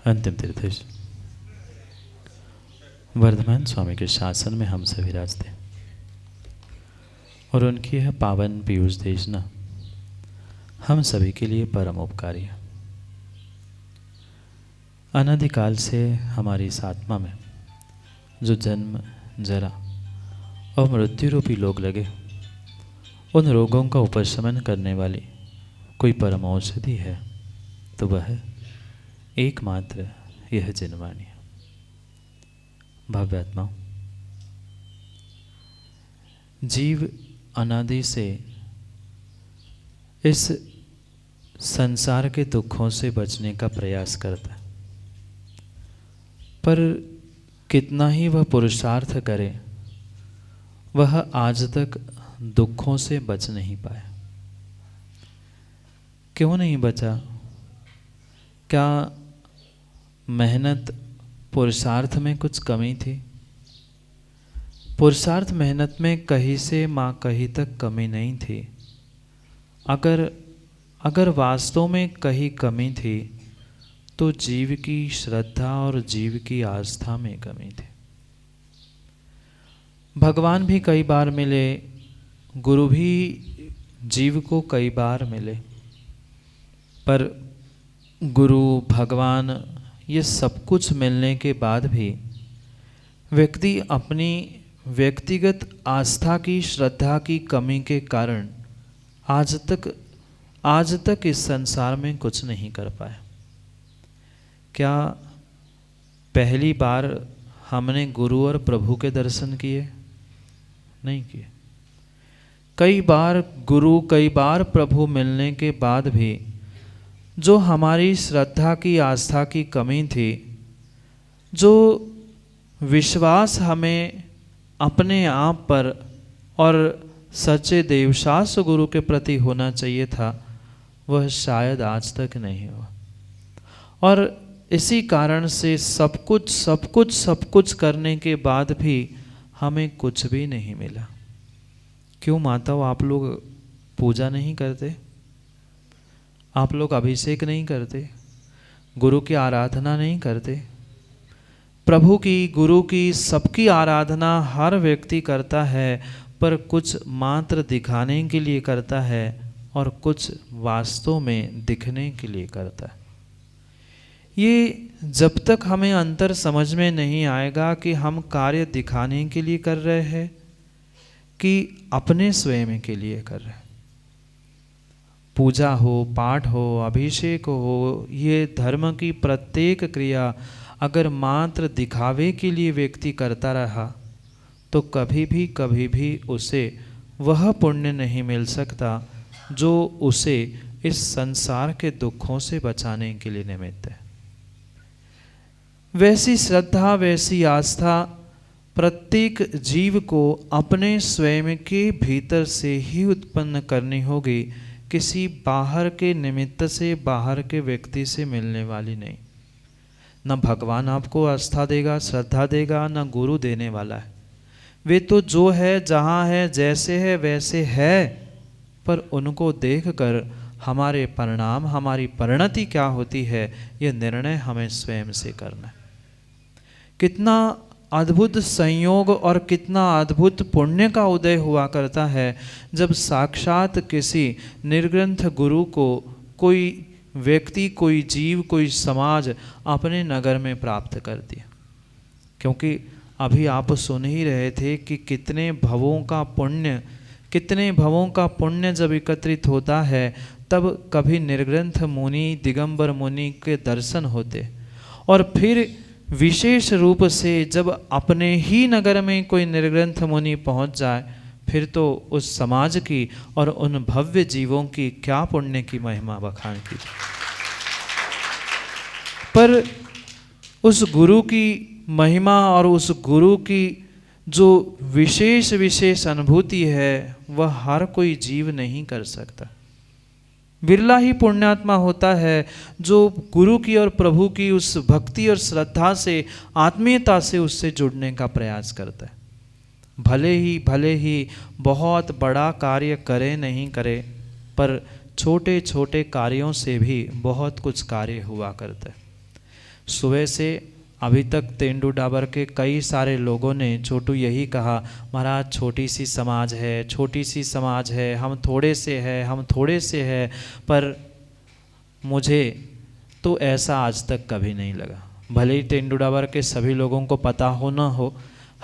अंतिम तीर्थेश वर्धमान स्वामी के शासन में हम सभी विराजते और उनकी यह पावन पीयूष देशना हम सभी के लिए परम उपकारी है। अनादिकाल से हमारी इस आत्मा में जो जन्म, जरा और मृत्यु रूपी रोग लगे, उन रोगों का उपशमन करने वाली कोई परम औषधि है तो वह एकमात्र यह जिनवाणी है। भव्य आत्माओं, जीव अनादि से इस संसार के दुखों से बचने का प्रयास करता है, पर कितना ही वह पुरुषार्थ करे, वह आज तक दुखों से बच नहीं पाया। क्यों नहीं बचा? क्या मेहनत पुरुषार्थ में कुछ कमी थी? पुरुषार्थ मेहनत में कहीं से माँ कहीं तक कमी नहीं थी। अगर वास्तव में कहीं कमी थी तो जीव की श्रद्धा और जीव की आस्था में कमी थी। भगवान भी कई बार मिले, गुरु भी जीव को कई बार मिले, पर गुरु, भगवान ये सब कुछ मिलने के बाद भी व्यक्ति अपनी व्यक्तिगत आस्था की, श्रद्धा की कमी के कारण आज तक इस संसार में कुछ नहीं कर पाया। क्या पहली बार हमने गुरु और प्रभु के दर्शन किए? नहीं किए। कई बार गुरु, कई बार प्रभु मिलने के बाद भी जो हमारी श्रद्धा की, आस्था की कमी थी, जो विश्वास हमें अपने आप पर और सच्चे देवशास्त्र गुरु के प्रति होना चाहिए था, वह शायद आज तक नहीं हुआ। और इसी कारण से सब कुछ करने के बाद भी हमें कुछ भी नहीं मिला। क्यों माताओं, आप लोग पूजा नहीं करते? आप लोग अभिषेक नहीं करते? गुरु की आराधना नहीं करते? प्रभु की, गुरु की, सबकी आराधना हर व्यक्ति करता है, पर कुछ मात्र दिखाने के लिए करता है और कुछ वास्तव में दिखने के लिए करता है। ये जब तक हमें अंतर समझ में नहीं आएगा कि हम कार्य दिखाने के लिए कर रहे हैं कि अपने स्वयं के लिए कर रहे हैं। पूजा हो, पाठ हो, अभिषेक हो, ये धर्म की प्रत्येक क्रिया अगर मात्र दिखावे के लिए व्यक्ति करता रहा तो कभी भी उसे वह पुण्य नहीं मिल सकता जो उसे इस संसार के दुखों से बचाने के लिए निमित्त है। वैसी श्रद्धा, वैसी आस्था प्रत्येक जीव को अपने स्वयं के भीतर से ही उत्पन्न करनी होगी, किसी बाहर के निमित्त से, बाहर के व्यक्ति से मिलने वाली नहीं। न भगवान आपको आस्था देगा, श्रद्धा देगा, न गुरु देने वाला है। वे तो जो है, जहाँ है, जैसे है वैसे है, पर उनको देखकर हमारे परिणाम, हमारी परिणति क्या होती है, यह निर्णय हमें स्वयं से करना है। कितना अद्भुत संयोग और कितना अद्भुत पुण्य का उदय हुआ करता है जब साक्षात किसी निर्ग्रंथ गुरु को कोई व्यक्ति, कोई जीव, कोई समाज अपने नगर में प्राप्त कर दिया। क्योंकि अभी आप सुन ही रहे थे कि कितने भवों का पुण्य जब एकत्रित होता है तब कभी निर्ग्रंथ मुनि, दिगंबर मुनि के दर्शन होते, और फिर विशेष रूप से जब अपने ही नगर में कोई निर्ग्रंथ मुनि पहुंच जाए, फिर तो उस समाज की और उन भव्य जीवों की क्या पुण्य की महिमा बखान की। पर उस गुरु की महिमा और उस गुरु की जो विशेष अनुभूति है, वह हर कोई जीव नहीं कर सकता। बिरला ही पुण्यात्मा होता है जो गुरु की और प्रभु की उस भक्ति और श्रद्धा से, आत्मीयता से उससे जुड़ने का प्रयास करता है। भले ही बहुत बड़ा कार्य करे नहीं करे, पर छोटे छोटे कार्यों से भी बहुत कुछ कार्य हुआ करता है। सुबह से अभी तक तेंदु डाबर के कई सारे लोगों ने छोटू यही कहा, महाराज छोटी सी समाज है, छोटी सी समाज है, हम थोड़े से है, हम थोड़े से है। पर मुझे तो ऐसा आज तक कभी नहीं लगा। भले ही तेंदु डाबर के सभी लोगों को पता हो ना हो,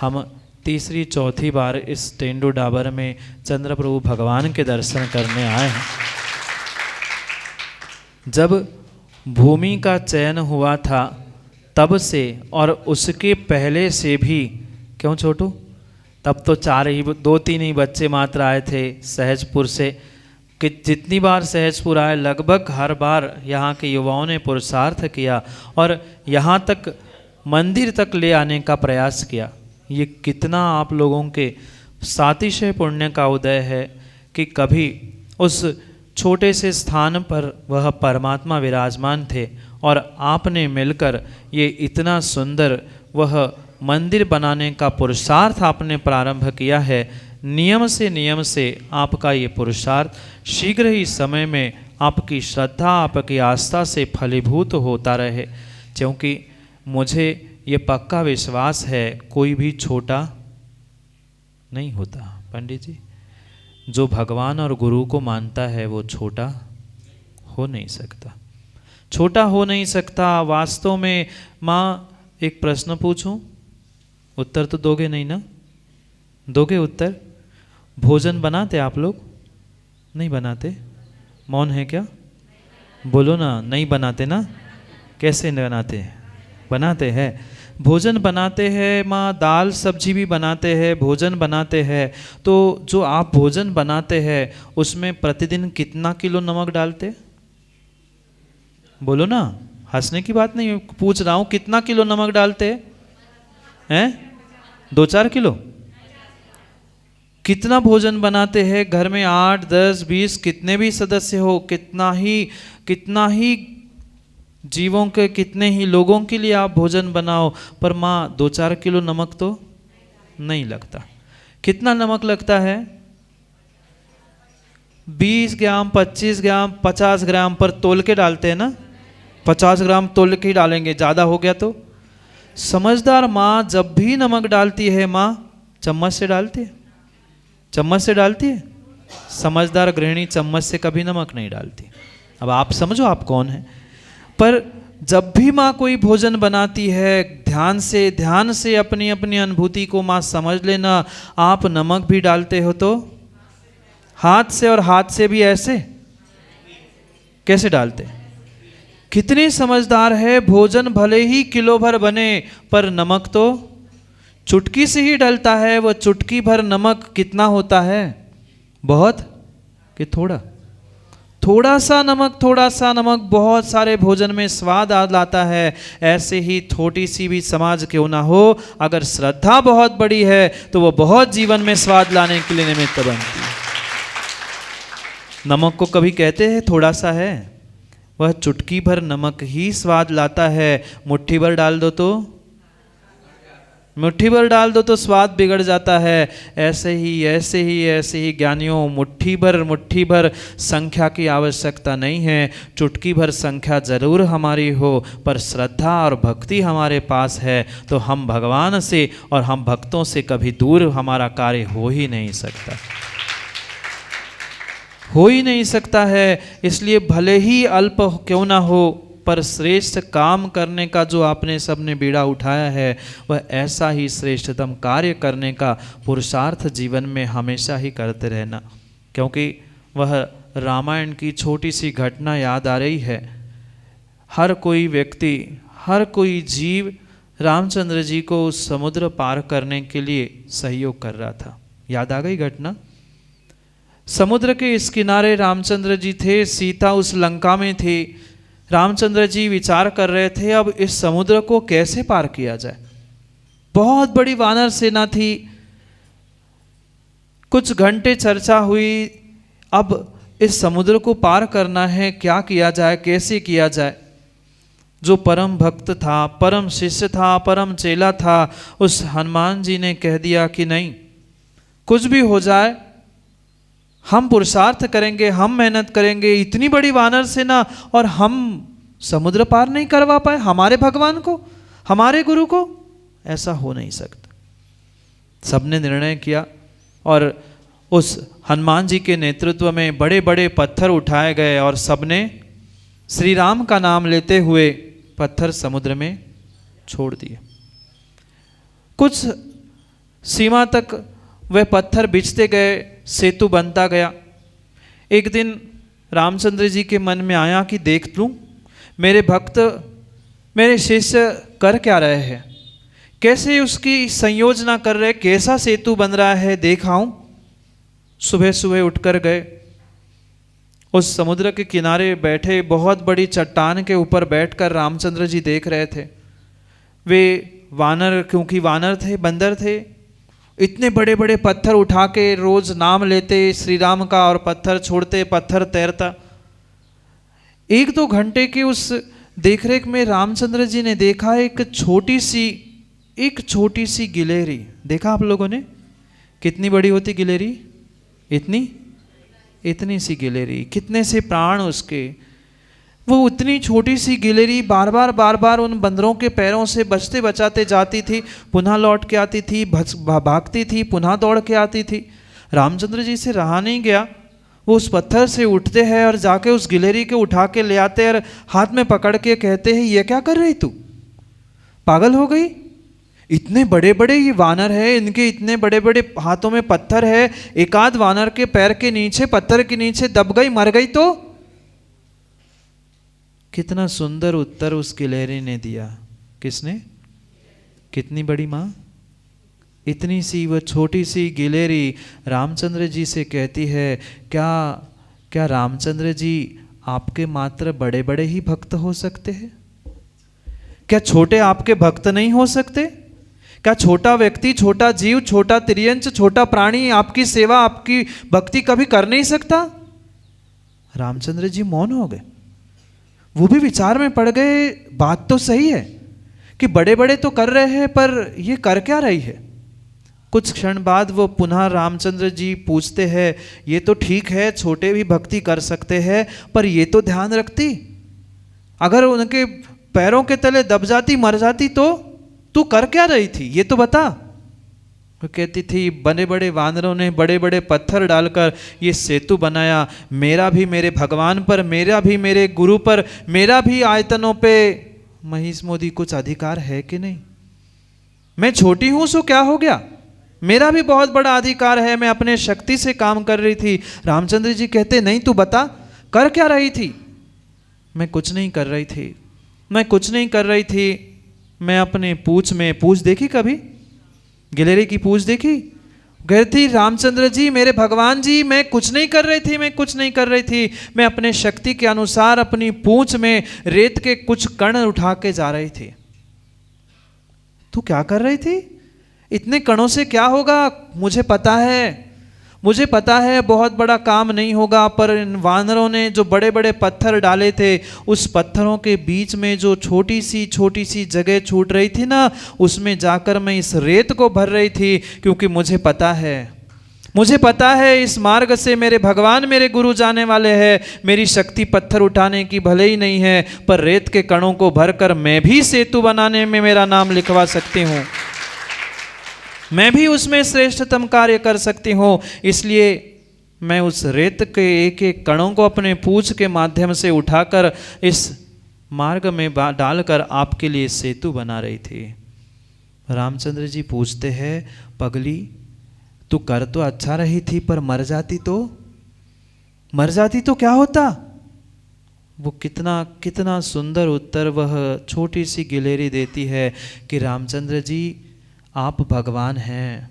हम तीसरी चौथी बार इस तेंदु डाबर में चंद्र प्रभु भगवान के दर्शन करने आए हैं। जब भूमि का चयन हुआ था तब से और उसके पहले से भी, क्यों छोटू, तब तो 2-3 ही बच्चे मात्र आए थे सहजपुर से, कि जितनी बार सहजपुर आए लगभग हर बार यहाँ के युवाओं ने पुरुषार्थ किया और यहाँ तक मंदिर तक ले आने का प्रयास किया। ये कितना आप लोगों के सातिशय पुण्य का उदय है कि कभी उस छोटे से स्थान पर वह परमात्मा विराजमान थे और आपने मिलकर ये इतना सुंदर वह मंदिर बनाने का पुरुषार्थ आपने प्रारंभ किया है। नियम से आपका ये पुरुषार्थ शीघ्र ही समय में आपकी श्रद्धा, आपकी आस्था से फलीभूत होता रहे, क्योंकि मुझे ये पक्का विश्वास है कोई भी छोटा नहीं होता। पंडित जी, जो भगवान और गुरु को मानता है वो छोटा हो नहीं सकता, छोटा हो नहीं सकता। वास्तव में माँ एक प्रश्न पूछूं, उत्तर तो दोगे नहीं ना? दोगे उत्तर? भोजन बनाते आप लोग? नहीं बनाते? मौन है क्या? बोलो ना, नहीं बनाते ना? कैसे नहीं बनाते? बनाते हैं, भोजन बनाते हैं माँ, दाल सब्जी भी बनाते हैं, भोजन बनाते हैं। तो जो आप भोजन बनाते हैं उसमें प्रतिदिन कितना किलो नमक डालते? बोलो ना, हंसने की बात नहीं, पूछ रहा हूँ, कितना किलो नमक डालते हैं? 2-4 किलो? कितना भोजन बनाते हैं घर में? 8, 10, 20 कितने भी सदस्य हो, कितना ही जीवों के, कितने ही लोगों के लिए आप भोजन बनाओ, पर माँ 2-4 किलो नमक तो नहीं लगता। कितना नमक लगता है? 20 ग्राम, 25 ग्राम, 50 ग्राम पर तोल के डालते हैं ना? 50 ग्राम तोल के ही डालेंगे, ज़्यादा हो गया तो। समझदार माँ जब भी नमक डालती है माँ चम्मच से डालती है, चम्मच से डालती है। समझदार गृहिणी चम्मच से कभी नमक नहीं डालती। अब आप समझो आप कौन है। पर जब भी माँ कोई भोजन बनाती है ध्यान से अपनी अपनी अनुभूति को माँ समझ लेना। आप नमक भी डालते हो तो हाथ से, और हाथ से भी ऐसे कैसे डालते? कितने समझदार है। भोजन भले ही किलो भर बने पर नमक तो चुटकी से ही डलता है। वो चुटकी भर नमक कितना होता है? बहुत कि थोड़ा? थोड़ा सा नमक बहुत सारे भोजन में स्वाद आ लाता है। ऐसे ही छोटी सी भी समाज क्यों ना हो, अगर श्रद्धा बहुत बड़ी है तो वो बहुत जीवन में स्वाद लाने के लिए निमित्त बनती है। नमक को कभी कहते हैं थोड़ा सा है? वह चुटकी भर नमक ही स्वाद लाता है। मुट्ठी भर डाल दो तो, मुट्ठी भर डाल दो तो स्वाद बिगड़ जाता है। ऐसे ही ज्ञानियों, मुट्ठी भर संख्या की आवश्यकता नहीं है। चुटकी भर संख्या जरूर हमारी हो, पर श्रद्धा और भक्ति हमारे पास है तो हम भगवान से और हम भक्तों से कभी दूर हमारा कार्य हो ही नहीं सकता, हो ही नहीं सकता है। इसलिए भले ही अल्प क्यों ना हो, पर श्रेष्ठ काम करने का जो आपने सबने बीड़ा उठाया है वह ऐसा ही श्रेष्ठतम कार्य करने का पुरुषार्थ जीवन में हमेशा ही करते रहना। क्योंकि वह रामायण की छोटी सी घटना याद आ रही है। हर कोई व्यक्ति, हर कोई जीव रामचंद्र जी को उस समुद्र पार करने के लिए सहयोग कर रहा था। याद आ गई घटना? समुद्र के इस किनारे रामचंद्र जी थे, सीता उस लंका में थी। रामचंद्र जी विचार कर रहे थे अब इस समुद्र को कैसे पार किया जाए। बहुत बड़ी वानर सेना थी। कुछ घंटे चर्चा हुई, अब इस समुद्र को पार करना है, क्या किया जाए, कैसे किया जाए। जो परम भक्त था, परम शिष्य था, परम चेला था, उस हनुमान जी ने कह दिया कि नहीं, कुछ भी हो जाए हम पुरुषार्थ करेंगे, हम मेहनत करेंगे। इतनी बड़ी वानर सेना और हम समुद्र पार नहीं करवा पाए हमारे भगवान को, हमारे गुरु को? ऐसा हो नहीं सकता। सबने निर्णय किया और उस हनुमान जी के नेतृत्व में बड़े बड़े पत्थर उठाए गए और सबने श्री राम का नाम लेते हुए पत्थर समुद्र में छोड़ दिए। कुछ सीमा तक वह पत्थर बिछते गए, सेतु बनता गया। एक दिन रामचंद्र जी के मन में आया कि देख लूं मेरे भक्त, मेरे शिष्य कर क्या रहे हैं, कैसे उसकी संयोजना कर रहे, कैसा सेतु बन रहा है, देखाऊं। सुबह सुबह उठकर गए, उस समुद्र के किनारे बैठे बहुत बड़ी चट्टान के ऊपर बैठकर रामचंद्र जी देख रहे थे। वे वानर, क्योंकि वानर थे, बंदर थे, इतने बड़े बड़े पत्थर उठा के रोज नाम लेते श्री राम का और पत्थर छोड़ते, पत्थर तैरता। एक दो घंटे के उस देखरेख में रामचंद्र जी ने देखा एक छोटी सी गिलहरी। देखा आप लोगों ने? कितनी बड़ी होती गिलहरी? इतनी सी गिलहरी, कितने से प्राण उसके। वो उतनी छोटी सी गिलहरी बार बार उन बंदरों के पैरों से बचते बचाते जाती थी, पुनः लौट के आती थी, भागती थी, पुनः दौड़ के आती थी। रामचंद्र जी से रहा नहीं गया, वो उस पत्थर से उठते हैं और जाके उस गिलहरी को उठा के ले आते हैं और हाथ में पकड़ के कहते हैं, ये क्या कर रही तू, पागल हो गई? इतने बड़े बड़े ये वानर है, इनके इतने बड़े बड़े हाथों में पत्थर है, एक आध वानर के पैर के नीचे, पत्थर के नीचे दब गई, मर गई तो? कितना सुंदर उत्तर उस गिलहरी ने दिया। किसने? कितनी बड़ी माँ? इतनी सी वह छोटी सी गिलहरी रामचंद्र जी से कहती है, क्या रामचंद्र जी आपके मात्र बड़े बड़े ही भक्त हो सकते हैं? क्या छोटे आपके भक्त नहीं हो सकते? क्या छोटा व्यक्ति, छोटा जीव, छोटा तिर्यंच, छोटा प्राणी आपकी सेवा, आपकी भक्ति कभी कर नहीं सकता? रामचंद्र जी मौन हो गए। वो भी विचार में पड़ गए, बात तो सही है कि बड़े बड़े तो कर रहे हैं, पर ये कर क्या रही है? कुछ क्षण बाद वो पुनः रामचंद्र जी पूछते हैं, ये तो ठीक है छोटे भी भक्ति कर सकते हैं, पर ये तो ध्यान रखती, अगर उनके पैरों के तले दब जाती, मर जाती तो तू कर क्या रही थी, ये तो बता। वो कहती थी, बड़े बड़े वानरों ने बड़े बड़े पत्थर डालकर ये सेतु बनाया, मेरा भी मेरे भगवान पर, मेरा भी मेरे गुरु पर, मेरा भी आयतनों पे महेश मोदी कुछ अधिकार है कि नहीं? मैं छोटी हूं सो क्या हो गया, मेरा भी बहुत बड़ा अधिकार है, मैं अपने शक्ति से काम कर रही थी। रामचंद्र जी कहते, नहीं तू बता कर क्या रही थी? मैं कुछ नहीं कर रही थी, मैं कुछ नहीं कर रही थी, मैं अपने पूंछ में, पूंछ देखी कभी? गिलहरी की पूंछ देखी? कहती, रामचंद्र जी मेरे भगवान जी, मैं कुछ नहीं कर रही थी, मैं कुछ नहीं कर रही थी, मैं अपने शक्ति के अनुसार अपनी पूंछ में रेत के कुछ कण उठा के जा रही थी। तू क्या कर रही थी? इतने कणों से क्या होगा? मुझे पता है बहुत बड़ा काम नहीं होगा, पर इन वानरों ने जो बड़े बड़े पत्थर डाले थे, उस पत्थरों के बीच में जो छोटी सी जगह छूट रही थी ना, उसमें जाकर मैं इस रेत को भर रही थी, क्योंकि मुझे पता है इस मार्ग से मेरे भगवान, मेरे गुरु जाने वाले हैं। मेरी शक्ति पत्थर उठाने की भले ही नहीं है, पर रेत के कणों को भरकर मैं भी सेतु बनाने में मेरा नाम लिखवा सकती हूँ, मैं भी उसमें श्रेष्ठतम कार्य कर सकती हूँ। इसलिए मैं उस रेत के एक एक कणों को अपने पूंछ के माध्यम से उठाकर इस मार्ग में डालकर आपके लिए सेतु बना रही थी। रामचंद्र जी पूछते हैं, पगली तू कर तो अच्छा रही थी, पर मर जाती तो क्या होता? वो कितना सुंदर उत्तर वह छोटी सी गिलहरी देती है कि रामचंद्र जी आप भगवान हैं,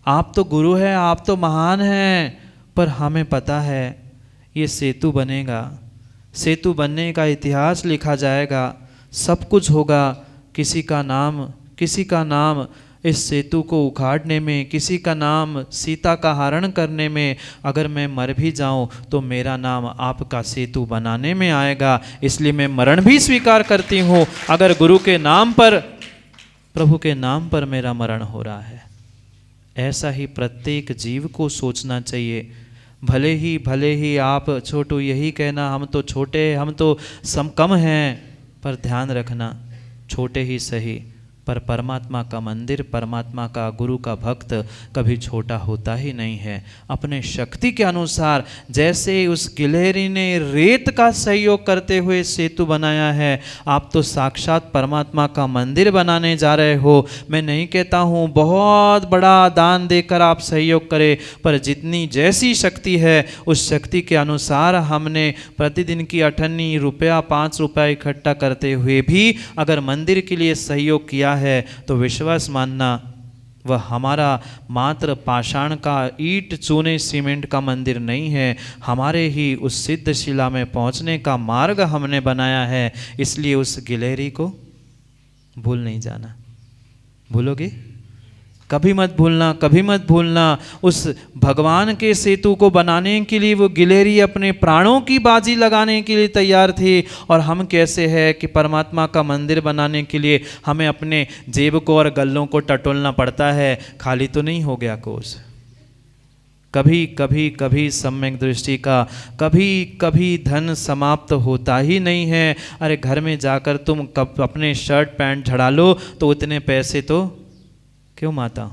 आप तो गुरु हैं, आप तो महान हैं, पर हमें पता है ये सेतु बनेगा, सेतु बनने का इतिहास लिखा जाएगा, सब कुछ होगा। किसी का नाम इस सेतु को उखाड़ने में, किसी का नाम सीता का हरण करने में, अगर मैं मर भी जाऊं तो मेरा नाम आपका सेतु बनाने में आएगा। इसलिए मैं मरण भी स्वीकार करती हूं, अगर गुरु के नाम पर, प्रभु के नाम पर मेरा मरण हो रहा है। ऐसा ही प्रत्येक जीव को सोचना चाहिए। भले ही आप छोटू यही कहना हम तो छोटे, हम तो कम हैं, पर ध्यान रखना छोटे ही सही, पर परमात्मा का मंदिर, परमात्मा का गुरु का भक्त कभी छोटा होता ही नहीं है। अपने शक्ति के अनुसार, जैसे उस गिलहरी ने रेत का सहयोग करते हुए सेतु बनाया है, आप तो साक्षात परमात्मा का मंदिर बनाने जा रहे हो। मैं नहीं कहता हूँ बहुत बड़ा दान देकर आप सहयोग करें, पर जितनी जैसी शक्ति है उस शक्ति के अनुसार हमने प्रतिदिन की 8 रुपया 5 रुपया इकट्ठा करते हुए भी अगर मंदिर के लिए सहयोग किया है तो विश्वास मानना वह हमारा मात्र पाषाण का ईंट चूने सीमेंट का मंदिर नहीं है, हमारे ही उस सिद्ध शिला में पहुंचने का मार्ग हमने बनाया है। इसलिए उस गिलहरी को भूल नहीं जाना। भूलोगे? कभी मत भूलना, कभी मत भूलना। उस भगवान के सेतु को बनाने के लिए वो गिलहरी अपने प्राणों की बाजी लगाने के लिए तैयार थी। और हम कैसे हैं कि परमात्मा का मंदिर बनाने के लिए हमें अपने जेब को और गल्लों को टटोलना पड़ता है, खाली तो नहीं हो गया कोष। कभी कभी कभी सम्यक दृष्टि का कभी कभी धन समाप्त होता ही नहीं है। अरे घर में जाकर तुम कब अपने शर्ट पैंट झड़ा लो तो उतने पैसे तो क्यों माता,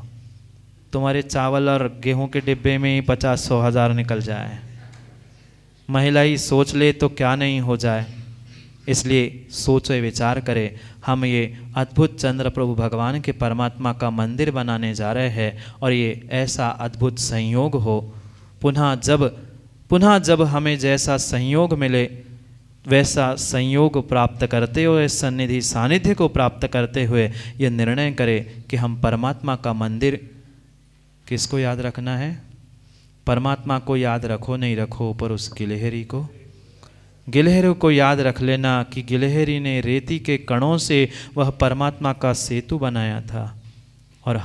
तुम्हारे चावल और गेहूं के डिब्बे में ही 50-100 हज़ार निकल जाए। महिला ही सोच ले तो क्या नहीं हो जाए। इसलिए सोचे विचार करें, हम ये अद्भुत चंद्र प्रभु भगवान के परमात्मा का मंदिर बनाने जा रहे हैं और ये ऐसा अद्भुत संयोग हो। पुनः जब हमें जैसा संयोग मिले वैसा संयोग प्राप्त करते हुए, सन्निधि सानिध्य को प्राप्त करते हुए यह निर्णय करें कि हम परमात्मा का मंदिर किसको याद रखना है? परमात्मा को याद रखो नहीं रखो, पर उस गिलहरी को याद रख लेना कि गिलहरी ने रेती के कणों से वह परमात्मा का सेतु बनाया था। और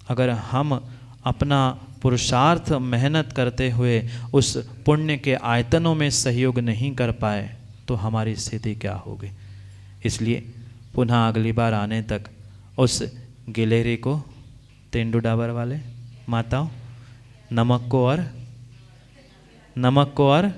अगर हम अपना पुरुषार्थ मेहनत करते हुए उस पुण्य के आयतनों में सहयोग नहीं कर पाए तो हमारी स्थिति क्या होगी। इसलिए पुनः अगली बार आने तक उस गिलहरी को, तेंदू डाबर वाले माताओं, नमक को और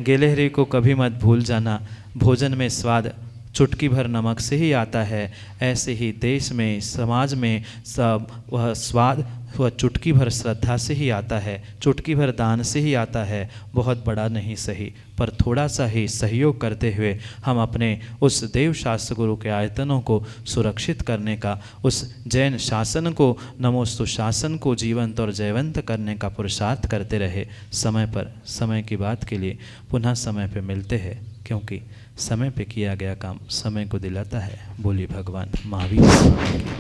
गिलहरी को कभी मत भूल जाना। भोजन में स्वाद चुटकी भर नमक से ही आता है, ऐसे ही देश में समाज में सब वह स्वाद वह चुटकी भर श्रद्धा से ही आता है, चुटकी भर दान से ही आता है। बहुत बड़ा नहीं सही, पर थोड़ा सा ही सहयोग करते हुए हम अपने उस देव शास्त्र गुरु के आयतनों को सुरक्षित करने का, उस जैन शासन को, नमोस्तु शासन को जीवंत और जयवंत करने का पुरुषार्थ करते रहे। समय की बात के लिए पुनः समय पे मिलते हैं, क्योंकि समय पे किया गया काम समय को दिलाता है। बोली भगवान महावीर।